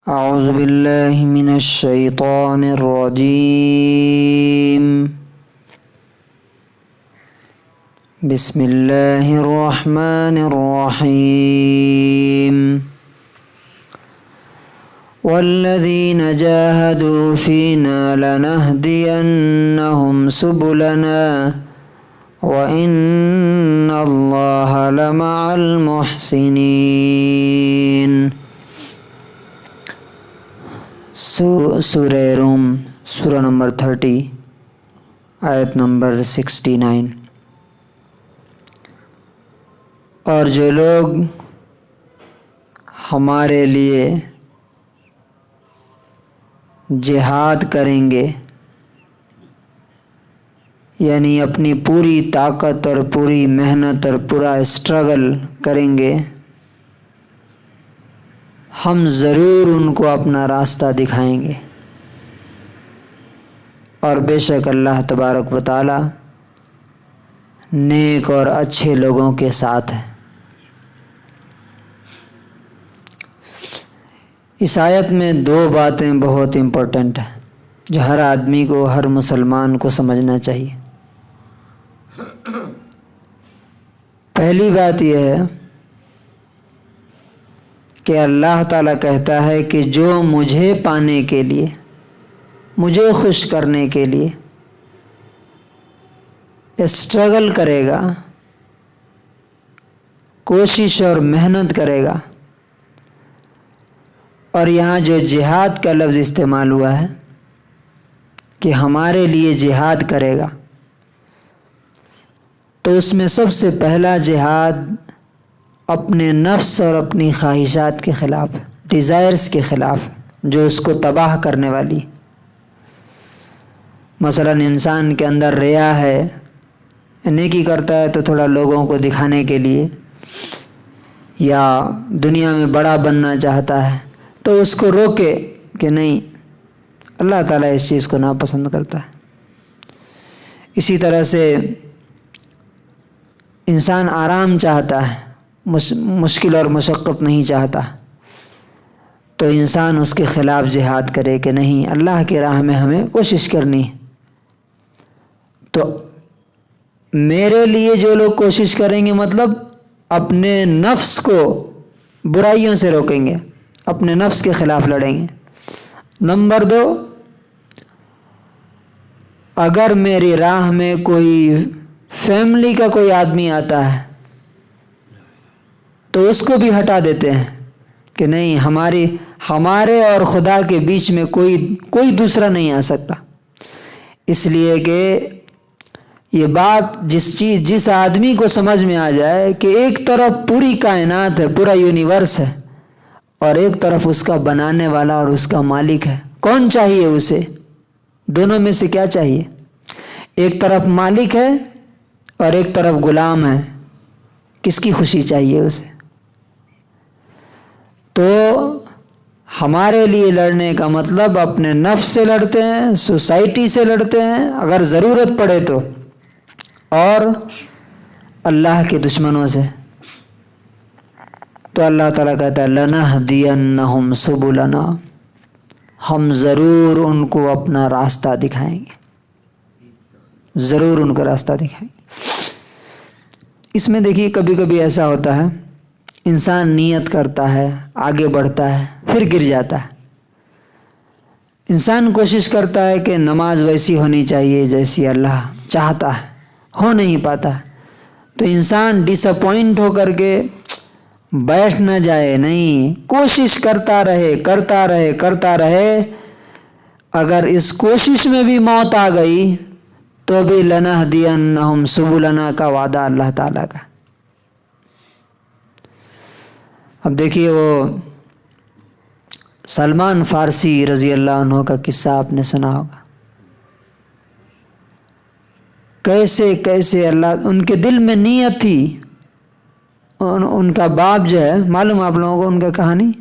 اعوذ باللہ من الشیطان الرجیم بسم اللہ الرحمن الرحیم والذین جاہدوا فینا لنہدینہم سبلنا وَإِنَّ اللَّهَ لَمَعَ الْمُحْسِنِينَ۔ سورہ روم سورہ نمبر 30 آیت نمبر 69۔ اور جو لوگ ہمارے لیے جہاد کریں گے، یعنی اپنی پوری طاقت اور پوری محنت اور پورا اسٹرگل کریں گے، ہم ضرور ان کو اپنا راستہ دکھائیں گے۔ اور بے شک اللہ تبارک و تعالی نیک اور اچھے لوگوں کے ساتھ ہے۔ اس آیت میں دو باتیں بہت امپورٹنٹ ہیں جو ہر آدمی کو، ہر مسلمان کو سمجھنا چاہیے۔ پہلی بات یہ ہے کہ اللہ تعالیٰ کہتا ہے کہ جو مجھے پانے کے لیے، مجھے خوش کرنے کے لیے اسٹرگل کرے گا، کوشش اور محنت کرے گا، اور یہاں جو جہاد کا لفظ استعمال ہوا ہے کہ ہمارے لیے جہاد کرے گا، تو اس میں سب سے پہلا جہاد اپنے نفس اور اپنی خواہشات کے خلاف، ڈیزائرز کے خلاف، جو اس کو تباہ کرنے والی۔ مثلا انسان کے اندر ریا ہے، نیکی کرتا ہے تو تھوڑا لوگوں کو دکھانے کے لیے، یا دنیا میں بڑا بننا چاہتا ہے، تو اس کو روکے کہ نہیں، اللہ تعالیٰ اس چیز کو ناپسند کرتا ہے۔ اسی طرح سے انسان آرام چاہتا ہے، مشکل اور مشقت نہیں چاہتا، تو انسان اس کے خلاف جہاد کرے کہ نہیں، اللہ کی راہ میں ہمیں کوشش کرنی ہے۔ تو میرے لیے جو لوگ کوشش کریں گے، مطلب اپنے نفس کو برائیوں سے روکیں گے، اپنے نفس کے خلاف لڑیں گے۔ نمبر 2، اگر میری راہ میں کوئی فیملی کا کوئی آدمی آتا ہے تو اس کو بھی ہٹا دیتے ہیں کہ نہیں، ہمارے اور خدا کے بیچ میں کوئی دوسرا نہیں آ سکتا۔ اس لیے کہ یہ بات جس آدمی کو سمجھ میں آ جائے کہ ایک طرف پوری کائنات ہے، پورا یونیورس ہے، اور ایک طرف اس کا بنانے والا اور اس کا مالک ہے، کون چاہیے اسے؟ دونوں میں سے کیا چاہیے؟ ایک طرف مالک ہے اور ایک طرف غلام ہے، کس کی خوشی چاہیے اسے؟ تو ہمارے لیے لڑنے کا مطلب اپنے نفس سے لڑتے ہیں، سوسائٹی سے لڑتے ہیں اگر ضرورت پڑے تو، اور اللہ کے دشمنوں سے۔ تو اللہ تعالیٰ کہتا ہے لَنَهْدِيَنَّهُمْ سُبُلَنَا، ہم ضرور ان کو اپنا راستہ دکھائیں گے، ضرور ان کو راستہ دکھائیں گے۔ اس میں دیکھیے کبھی کبھی ایسا ہوتا ہے، انسان نیت کرتا ہے، آگے بڑھتا ہے، پھر گر جاتا ہے۔ انسان کوشش کرتا ہے کہ نماز ویسی ہونی چاہیے جیسی اللہ چاہتا ہے، ہو نہیں پاتا، تو انسان ڈس اپوائنٹ ہو کر کے بیٹھ نہ جائے، نہیں، کوشش کرتا رہے۔ اگر اس کوشش میں بھی موت آ گئی تو بھی لَنَهْدِيَنَّهُمْ سُبُلَنَا کا وعدہ اللہ تعالیٰ کا۔ اب دیکھیے وہ سلمان فارسی رضی اللہ عنہ کا قصہ آپ نے سنا ہوگا، کیسے اللہ، ان کے دل میں نیت تھی۔ ان کا باپ جو ہے، معلوم آپ لوگوں کو ان کا کہانی،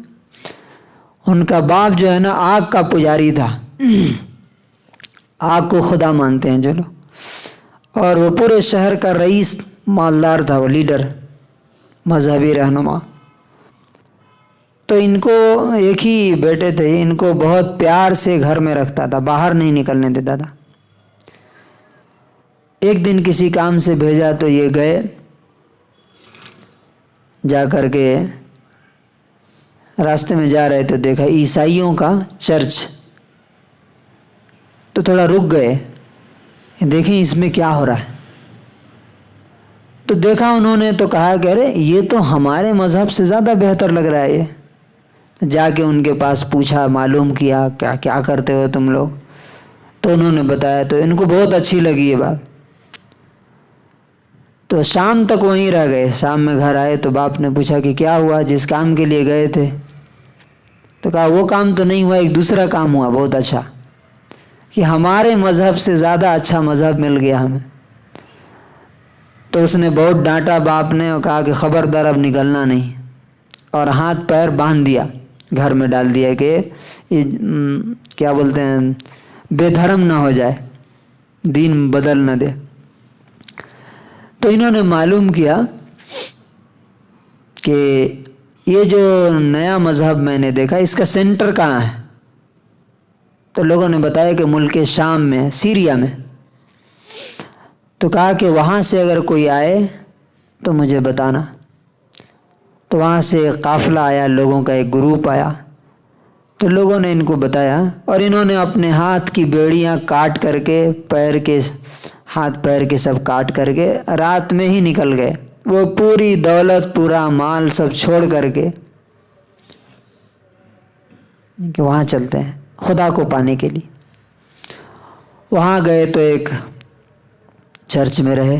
ان کا باپ جو ہے نا آگ کا پجاری تھا، آگ کو خدا مانتے ہیں جو لوگ، اور وہ پورے شہر کا رئیس، مالدار تھا، وہ لیڈر، مذہبی رہنما۔ تو ان کو ایک ہی بیٹے تھے، ان کو بہت پیار سے گھر میں رکھتا تھا، باہر نہیں نکلنے دیتا تھا۔ ایک دن کسی کام سے بھیجا تو یہ گئے، جا کر کے راستے میں جا رہے تو دیکھا عیسائیوں کا چرچ، تو تھوڑا رک گئے، دیکھیں اس میں کیا ہو رہا ہے۔ تو دیکھا انہوں نے تو کہا کہ ارے یہ تو ہمارے مذہب سے زیادہ بہتر لگ رہا ہے یہ۔ جا کے ان کے پاس پوچھا، معلوم کیا کیا کیا کرتے ہو تم لوگ، تو انہوں نے بتایا، تو ان کو بہت اچھی لگی یہ بات۔ تو شام تک وہیں رہ گئے، شام میں گھر آئے تو باپ نے پوچھا کہ کیا ہوا، جس کام کے لیے گئے تھے؟ تو کہا وہ کام تو نہیں ہوا، ایک دوسرا کام ہوا بہت اچھا، کہ ہمارے مذہب سے زیادہ اچھا مذہب مل گیا ہمیں۔ تو اس نے بہت ڈانٹا باپ نے اور کہا کہ خبردار اب نکلنا نہیں، اور ہاتھ پیر باندھ دیا، گھر میں ڈال دیا کہ یہ کیا بولتے ہیں، بے دھرم نہ ہو جائے، دین بدل نہ دے۔ تو انہوں نے معلوم کیا کہ یہ جو نیا مذہب میں نے دیکھا اس کا سینٹر کہاں ہے؟ تو لوگوں نے بتایا کہ ملک شام میں، سیریا میں۔ تو کہا کہ وہاں سے اگر کوئی آئے تو مجھے بتانا۔ تو وہاں سے ایک قافلہ آیا، لوگوں کا ایک گروپ آیا، تو لوگوں نے ان کو بتایا، اور انہوں نے اپنے ہاتھ کی بیڑیاں کاٹ کر کے، پیر کے ہاتھ پیر کے سب کاٹ کر کے رات میں ہی نکل گئے، وہ پوری دولت، پورا مال سب چھوڑ کر کے کہ وہاں چلتے ہیں خدا کو پانے کے لیے۔ وہاں گئے تو ایک چرچ میں رہے،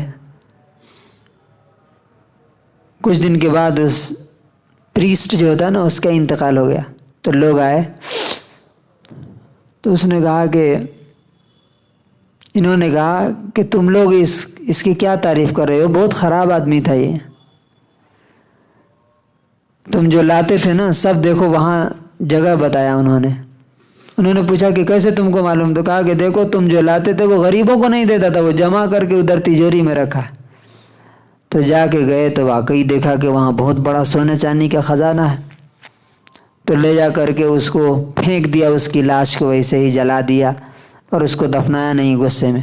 کچھ دن کے بعد اس پریسٹ جو ہوتا ہے نا اس کا انتقال ہو گیا، تو لوگ آئے، تو اس نے کہا کہ انہوں نے کہا کہ تم لوگ اس کی کیا تعریف کر رہے ہو، بہت خراب آدمی تھا یہ، تم جو لاتے تھے نا سب دیکھو، وہاں جگہ بتایا انہوں نے پوچھا کہ کیسے تم کو معلوم؟ تو کہا کہ دیکھو تم جو لاتے تھے وہ غریبوں کو نہیں دیتا تھا، وہ جمع کر کے ادھر تجوری میں رکھا۔ تو جا کے گئے تو واقعی دیکھا کہ وہاں بہت بڑا سونے چاندی کا خزانہ ہے، تو لے جا کر کے اس کو پھینک دیا، اس کی لاش کو ویسے ہی جلا دیا، اور اس کو دفنایا نہیں غصے میں۔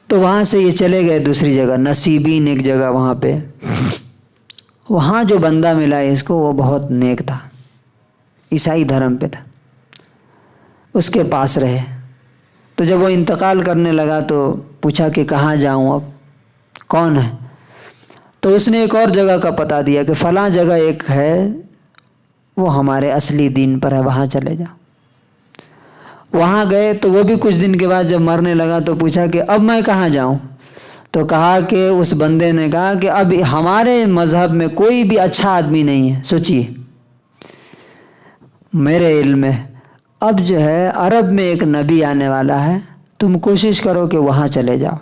تو وہاں سے یہ چلے گئے دوسری جگہ، نصیبین ایک جگہ وہاں پہ، وہاں جو بندہ ملا اس کو وہ بہت نیک تھا، عیسائی دھرم پہ تھا، اس کے پاس رہے۔ تو جب وہ انتقال کرنے لگا تو پوچھا کہ کہاں جاؤں، اب کون ہے؟ تو اس نے ایک اور جگہ کا پتہ دیا کہ فلاں جگہ ایک ہے، وہ ہمارے اصلی دین پر ہے، وہاں چلے جا۔ وہاں گئے تو وہ بھی کچھ دن کے بعد جب مرنے لگا تو پوچھا کہ اب میں کہاں جاؤں؟ تو کہا کہ اس بندے نے کہا کہ اب ہمارے مذہب میں کوئی بھی اچھا آدمی نہیں ہے، سوچیے میرے علم میں اب جو ہے عرب میں ایک نبی آنے والا ہے، تم کوشش کرو کہ وہاں چلے جاؤ۔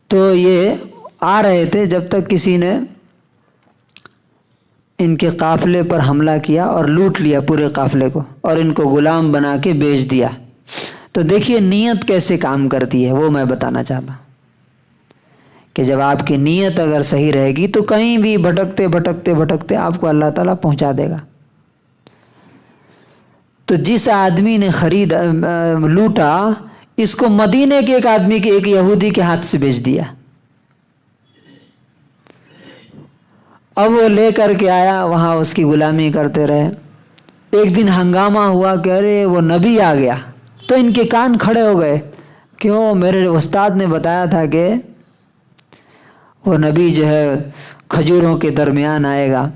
تو یہ آ رہے تھے جب تک کسی نے ان کے قافلے پر حملہ کیا اور لوٹ لیا پورے قافلے کو، اور ان کو غلام بنا کے بیچ دیا۔ تو دیکھیے نیت کیسے کام کرتی ہے، وہ میں بتانا چاہتا ہوں کہ جب آپ کی نیت اگر صحیح رہے گی تو کہیں بھی بھٹکتے بھٹکتے بھٹکتے آپ کو اللہ تعالیٰ پہنچا دے گا۔ تو جس آدمی نے لوٹا، اس کو مدینے کے ایک آدمی کے، ایک یہودی کے ہاتھ سے بیچ دیا۔ اب وہ لے کر کے آیا، وہاں اس کی غلامی کرتے رہے۔ ایک دن ہنگامہ ہوا کہ ارے وہ نبی آ گیا، تو ان کے کان کھڑے ہو گئے، کیوں؟ میرے استاد نے بتایا تھا کہ وہ نبی جو ہے کھجوروں کے درمیان آئے گا،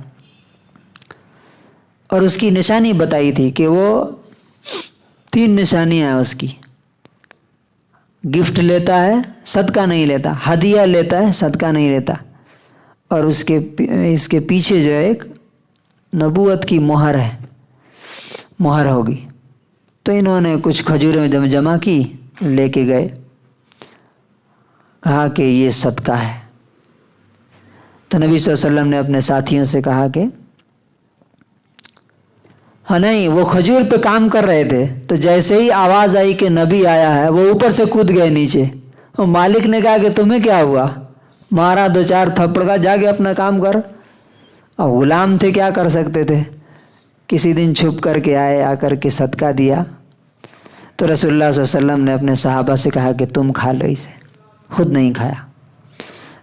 اور اس کی نشانی بتائی تھی کہ وہ 3 نشانیاں ہیں اس کی، گفٹ لیتا ہے صدقہ نہیں لیتا، ہدیہ لیتا ہے صدقہ نہیں لیتا، اور اس کے پیچھے جو ایک نبوت کی مہر ہے، مہر ہوگی۔ تو انہوں نے کچھ کھجوریں جمع کی، لے کے گئے، کہا کہ یہ صدقہ ہے۔ تو نبی صلی اللہ علیہ وسلم نے اپنے ساتھیوں سے کہا کہ ہاں نہیں، وہ کھجور پہ کام کر رہے تھے، تو جیسے ہی آواز آئی کہ نبی آیا ہے، وہ اوپر سے کود گئے نیچے۔ اور مالک نے کہا کہ تمہیں کیا ہوا؟ مارا 2-4 تھپڑ کا، جا کے اپنا کام کر۔ اور غلام تھے، کیا کر سکتے تھے؟ کسی دن چھپ کر کے آئے، آ کر کے صدقہ دیا تو رسول اللہ صلی اللہ علیہ وسلم نے اپنے صحابہ سے کہا کہ تم کھا لو اسے، خود نہیں کھایا۔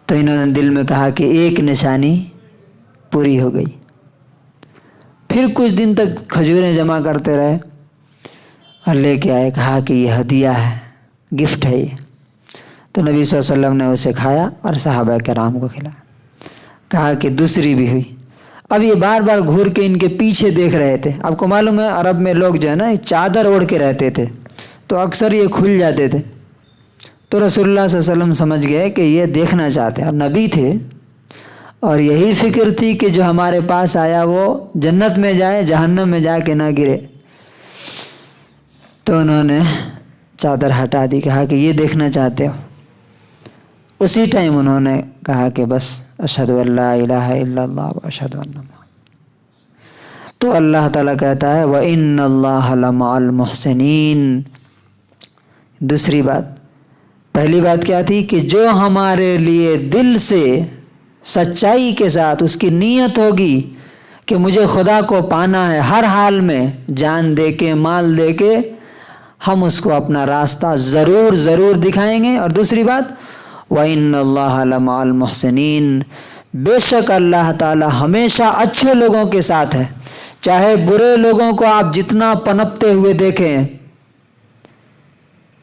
تو انہوں نے دل میں کہا کہ ایک نشانی پوری ہو گئی۔ پھر کچھ دن تک کھجوریں جمع کرتے رہے اور لے کے آئے، کہا کہ یہ ہدیہ ہے، گفٹ ہے یہ۔ تو نبی صلی اللہ علیہ وسلم نے اسے کھایا اور صحابہ کرام کو کھلایا۔ کہا کہ دوسری بھی ہوئی۔ اب یہ بار بار گھور کے ان کے پیچھے دیکھ رہے تھے۔ آپ کو معلوم ہے عرب میں لوگ جو ہے نا چادر اوڑھ کے رہتے تھے تو اکثر یہ کھل جاتے تھے۔ تو رسول اللہ صلی اللہ علیہ وسلم سمجھ گئے کہ یہ دیکھنا چاہتے ہیں، اور نبی تھے اور یہی فکر تھی کہ جو ہمارے پاس آیا وہ جنت میں جائے، جہنم میں جا کے نہ گرے۔ تو انہوں نے چادر ہٹا دی، کہا کہ یہ دیکھنا چاہتے ہو؟ اسی ٹائم انہوں نے کہا کہ بس اشہد ان لا الہ الا اللہ واشہد ان محمد۔ تو اللہ تعالیٰ کہتا ہے وَإِنَّ اللَّهَ لَمَعَ الْمُحْسِنِينَ۔ دوسری بات، پہلی بات کیا تھی کہ جو ہمارے لیے دل سے سچائی کے ساتھ اس کی نیت ہوگی کہ مجھے خدا کو پانا ہے ہر حال میں، جان دے کے، مال دے کے، ہم اس کو اپنا راستہ ضرور ضرور دکھائیں گے۔ اور دوسری بات وَإِنَّ اللَّهَ لَمَعَ الْمُحْسِنِينَ، بے شک اللہ تعالیٰ ہمیشہ اچھے لوگوں کے ساتھ ہے۔ چاہے برے لوگوں کو آپ جتنا پنپتے ہوئے دیکھیں،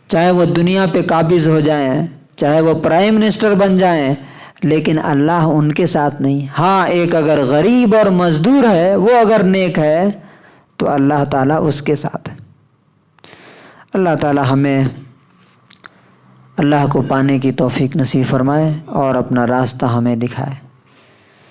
چاہے وہ دنیا پہ قابض ہو جائیں، چاہے وہ پرائم منسٹر بن جائیں، لیکن اللہ ان کے ساتھ نہیں۔ ہاں ایک اگر غریب اور مزدور ہے، وہ اگر نیک ہے تو اللہ تعالیٰ اس کے ساتھ ہے۔ اللہ تعالیٰ ہمیں اللہ کو پانے کی توفیق نصیب فرمائے اور اپنا راستہ ہمیں دکھائے۔